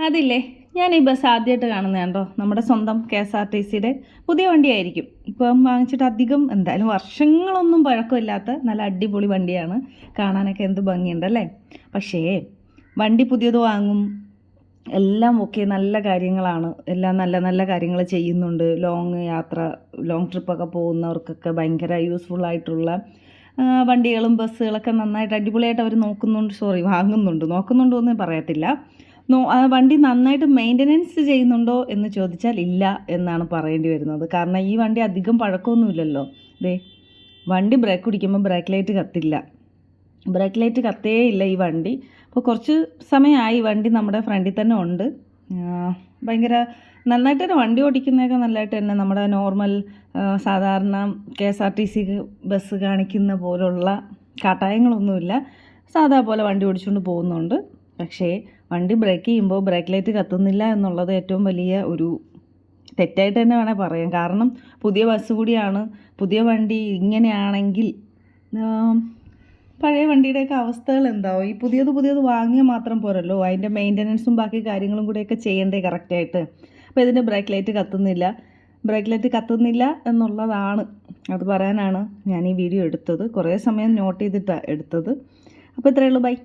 അതില്ലേ, ഞാൻ ഈ ബസ് ആദ്യമായിട്ട് കാണുന്നത് കണ്ടോ. നമ്മുടെ സ്വന്തം KSRTCയുടെ പുതിയ വണ്ടിയായിരിക്കും. ഇപ്പം വാങ്ങിച്ചിട്ട് അധികം എന്തായാലും വർഷങ്ങളൊന്നും പഴക്കമില്ലാത്ത നല്ല അടിപൊളി വണ്ടിയാണ്. കാണാനൊക്കെ എന്ത് ഭംഗിയുണ്ടല്ലേ. പക്ഷേ വണ്ടി പുതിയത് വാങ്ങും, എല്ലാം ഓക്കെ, നല്ല കാര്യങ്ങളാണ്, എല്ലാം നല്ല നല്ല കാര്യങ്ങൾ ചെയ്യുന്നുണ്ട്. ലോങ് ട്രിപ്പൊക്കെ പോകുന്നവർക്കൊക്കെ ഭയങ്കര യൂസ്ഫുള്ളായിട്ടുള്ള വണ്ടികളും ബസ്സുകളൊക്കെ നന്നായിട്ട് അടിപൊളിയായിട്ട് അവർ വാങ്ങുന്നുണ്ടോ എന്ന് പറയത്തില്ല. ആ വണ്ടി നന്നായിട്ട് മെയിൻ്റനൻസ് ചെയ്യുന്നുണ്ടോ എന്ന് ചോദിച്ചാൽ ഇല്ല എന്നാണ് പറയേണ്ടി വരുന്നത്. കാരണം ഈ വണ്ടി അധികം പഴക്കമൊന്നുമില്ലല്ലോ. വണ്ടി ബ്രേക്ക് പിടിക്കുമ്പോൾ ബ്രേക്ക് ലൈറ്റ് കത്തേ ഇല്ല ഈ വണ്ടി. അപ്പോൾ കുറച്ച് സമയമായി വണ്ടി നമ്മുടെ ഫ്രണ്ടിൽ തന്നെ ഉണ്ട്. ഭയങ്കര നന്നായിട്ട് തന്നെ വണ്ടി ഓടിക്കുന്നതൊക്കെ നല്ലതായിട്ട് തന്നെ നമ്മുടെ നോർമൽ സാധാരണ KSRTC ബസ് കാണിക്കുന്ന പോലുള്ള കാട്ടായങ്ങളൊന്നുമില്ല. സാധാ പോലെ വണ്ടി ഓടിച്ചുകൊണ്ട് പോകുന്നുണ്ട്. പക്ഷേ വണ്ടി ബ്രേക്ക് ചെയ്യുമ്പോൾ ബ്രേക്ക് ലൈറ്റ് കത്തുന്നില്ല എന്നുള്ളത് ഏറ്റവും വലിയ ഒരു തെറ്റായിട്ട് തന്നെ വേണേൽ പറയാം. കാരണം പുതിയ ബസ് കൂടിയാണ്. പുതിയ വണ്ടി ഇങ്ങനെയാണെങ്കിൽ പഴയ വണ്ടിയുടെയൊക്കെ അവസ്ഥകൾ എന്താവും? ഈ പുതിയത് വാങ്ങിയാൽ മാത്രം പോരല്ലോ, അതിൻ്റെ മെയിൻ്റനൻസും ബാക്കി കാര്യങ്ങളും കൂടെയൊക്കെ ചെയ്യണ്ടേ കറക്റ്റായിട്ട്. അപ്പോൾ ഇതിൻ്റെ ബ്രേക്ക് ലൈറ്റ് കത്തുന്നില്ല എന്നുള്ളതാണ്, അത് പറയാനാണ് ഞാൻ ഈ വീഡിയോ എടുത്തത്. കുറേ സമയം നോട്ട് ചെയ്തിട്ടാണ് എടുത്തത്. അപ്പോൾ ഇത്രയേ ഉള്ളൂ, ബൈ.